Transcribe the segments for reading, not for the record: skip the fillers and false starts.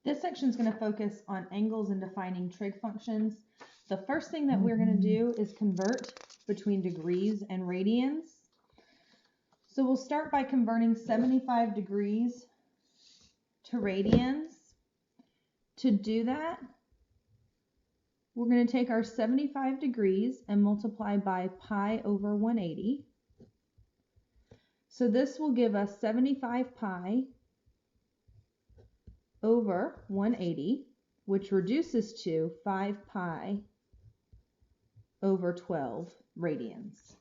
This section is going to focus on angles and defining trig functions. The first thing that we're going to do is convert between degrees and radians. So we'll start by converting 75 degrees to radians. To do that, we're going to take our 75 degrees and multiply by pi over 180. So this will give us 75 pi over 180, which reduces to 5 pi over 12 radians.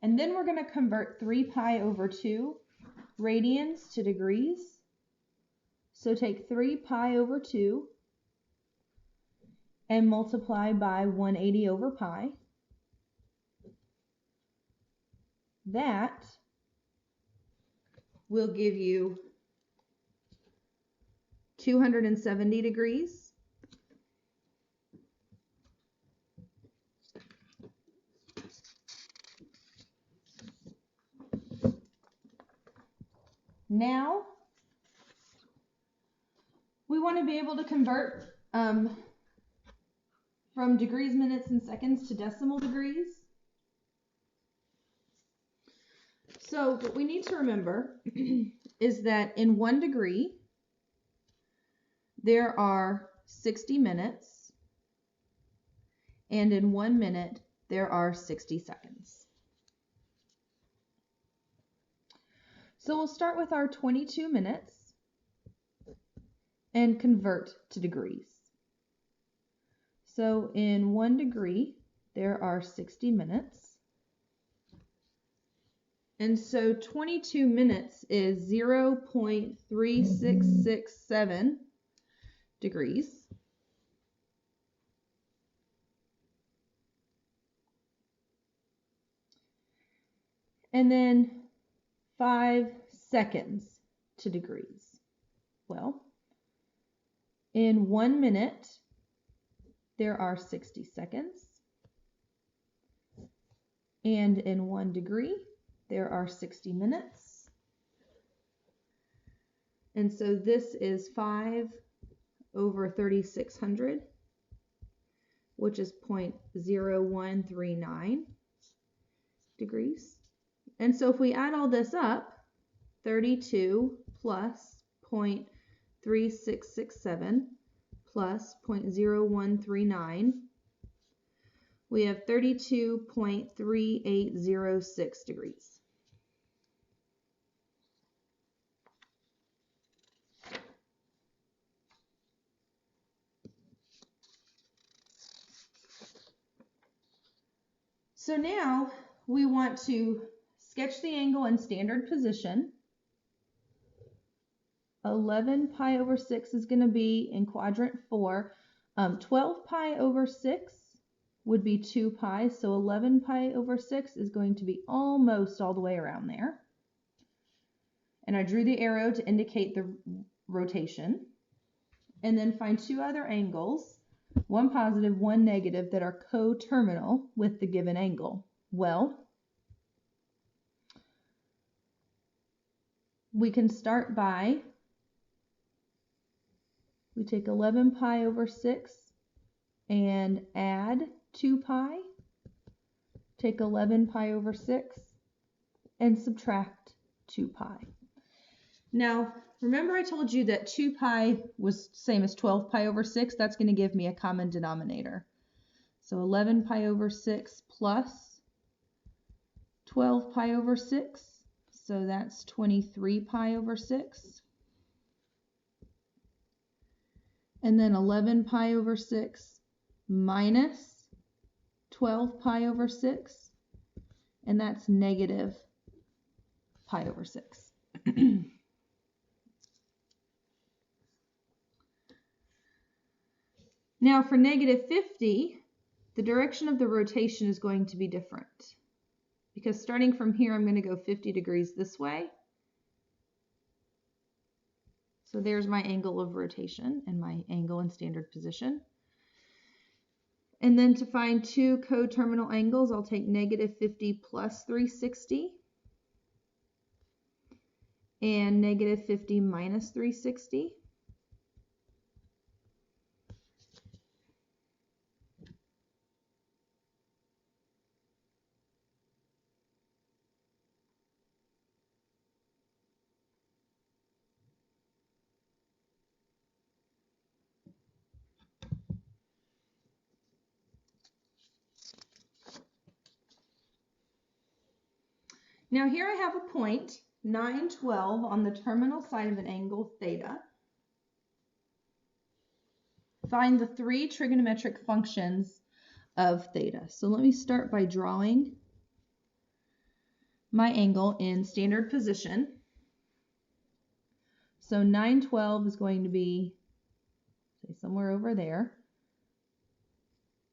And then we're going to convert 3 pi over 2 radians to degrees. So take 3 pi over 2 and multiply by 180 over pi. That will give you 270 degrees. Now, we want to be able to convert from degrees, minutes, and seconds to decimal degrees. So what we need to remember is that in 1 degree, there are 60 minutes, and in 1 minute, there are 60 seconds. So we'll start with our 22 minutes and convert to degrees. So in 1 degree, there are 60 minutes. And so 22 minutes is 0.3667 degrees. And then 5 seconds to degrees. Well, in 1 minute, there are 60 seconds. And in 1 degree, there are 60 minutes. And so this is 5 over 3600, which is 0.0139 degrees. And so if we add all this up, 32 plus 0.3667 plus 0.0139, we have 32.3806 degrees. So now we want to sketch the angle in standard position. 11 pi over 6 is going to be in quadrant 4. 12 pi over 6 would be 2 pi, so 11 pi over 6 is going to be almost all the way around there. And I drew the arrow to indicate the rotation. And then find 2 other angles, one positive, one negative, that are coterminal with the given angle. Well, we can start by, we take 11 pi over 6 and add 2 pi, take 11 pi over 6 and subtract 2 pi. Now, remember I told you that 2 pi was same as 12 pi over 6. That's going to give me a common denominator. So 11 pi over 6 plus 12 pi over 6. So that's 23 pi over 6. And then 11 pi over 6 minus 12 pi over 6. And that's negative pi over 6. Now for negative 50, the direction of the rotation is going to be different. Because starting from here, I'm going to go 50 degrees this way. So there's my angle of rotation and my angle in standard position. And then to find two coterminal angles, I'll take negative 50 plus 360 and negative 50 minus 360. Now here I have a point, 9, 12, on the terminal side of an angle theta. Find the three trigonometric functions of theta. So let me start by drawing my angle in standard position. So 9, 12 is going to be, say, somewhere over there,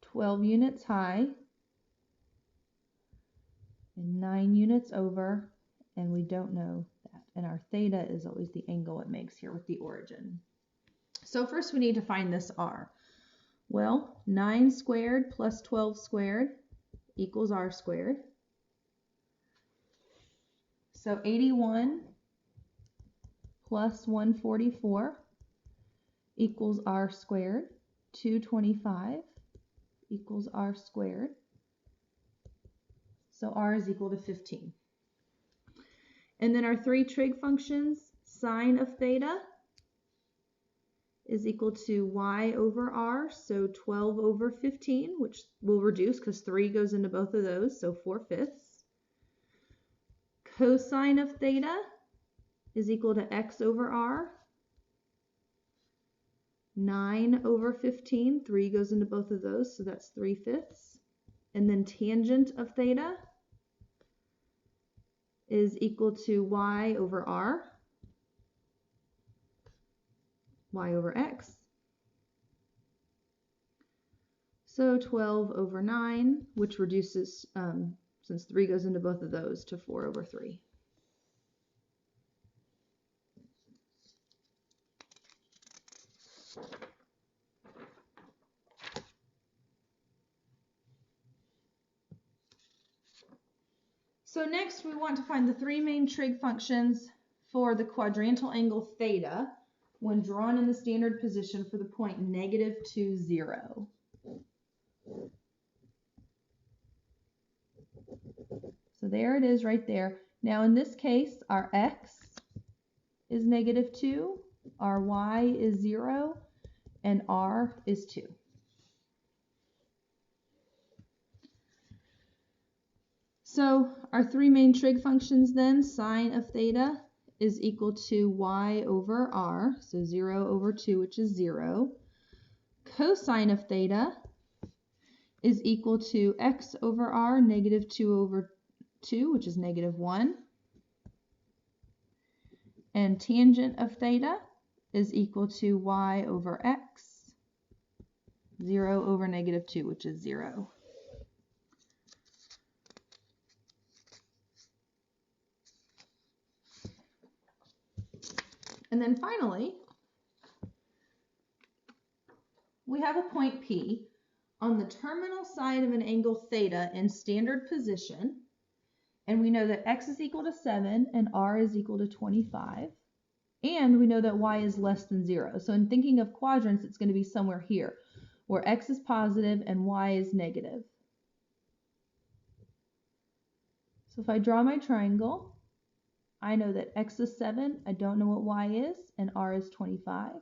12 units high, and 9 units over, and we don't know that. And our theta is always the angle it makes here with the origin. So first we need to find this r. Well, 9 squared plus 12 squared equals r squared. So 81 plus 144 equals r squared. 225 equals r squared. So r is equal to 15. And then our three trig functions, sine of theta is equal to y over r, so 12 over 15, which will reduce because 3 goes into both of those, so 4/5. Cosine of theta is equal to x over r, 9 over 15, 3 goes into both of those, so that's 3/5. And then tangent of theta is equal to y over r, y over x. So 12 over 9, which reduces, since 3 goes into both of those, to 4 over 3. So next we want to find the three main trig functions for the quadrantal angle theta when drawn in the standard position for the point -2, 0. So there it is right there. Now in this case, our x is -2, our y is 0, and r is 2. So our three main trig functions then, sine of theta is equal to y over r, so 0 over 2, which is 0. Cosine of theta is equal to x over r, -2 over 2, which is -1. And tangent of theta is equal to y over x, 0 over -2, which is 0. And then finally, we have a point P on the terminal side of an angle theta in standard position, and we know that x is equal to 7 and r is equal to 25, and we know that y is less than 0. So in thinking of quadrants, it's going to be somewhere here, where x is positive and y is negative. So if I draw my triangle, I know that x is 7, I don't know what y is, and r is 25.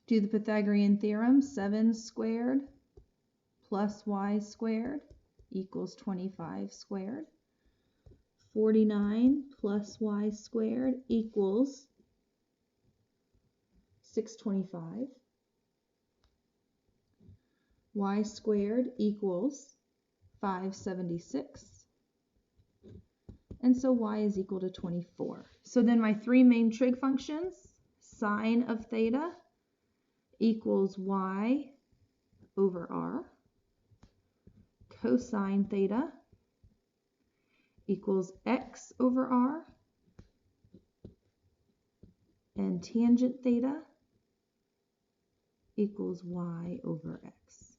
Do the Pythagorean theorem, 7 squared plus y squared equals 25 squared. 49 plus y squared equals 625. Y squared equals 576. And so y is equal to 24. So then my three main trig functions, sine of theta equals y over r, cosine theta equals x over r, and tangent theta equals y over x.